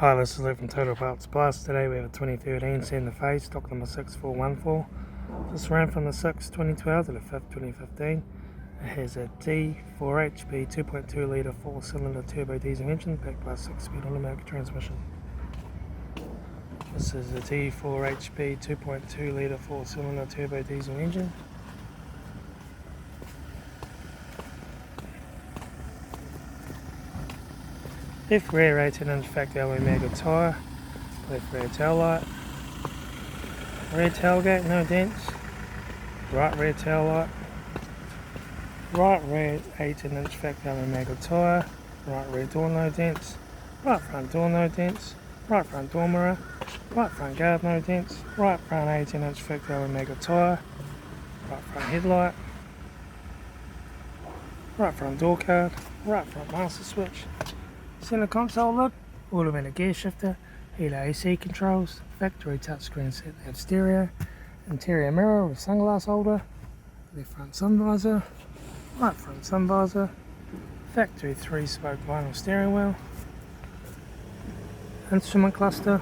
Hi, this is Luke from Total Parts Plus. Today we have a 2013 Santa Fe, stock number 6414. This ran from the 6th 2012 to the 5th 2015. It has a D4 HP 2.2 litre 4-cylinder turbo diesel engine backed by a 6-speed automatic transmission. This is a D4 HP 2.2 litre 4-cylinder turbo diesel engine. Left rear 18-inch factory alloy maggot tyre, left rear taillight, rear tailgate no dents, right rear taillight, right rear 18-inch factory alloy maggot tyre, right rear door no dents, right front door no dents, right front door mirror, right front guard no dents, right front 18-inch factory alloy maggot tyre, right front headlight, right front door card, right front master switch, center console lid, automatic gear shifter, heater AC controls, factory touchscreen satnav stereo, interior mirror with sunglass holder, left front sun visor, right front sun visor, factory 3-spoke vinyl steering wheel, instrument cluster,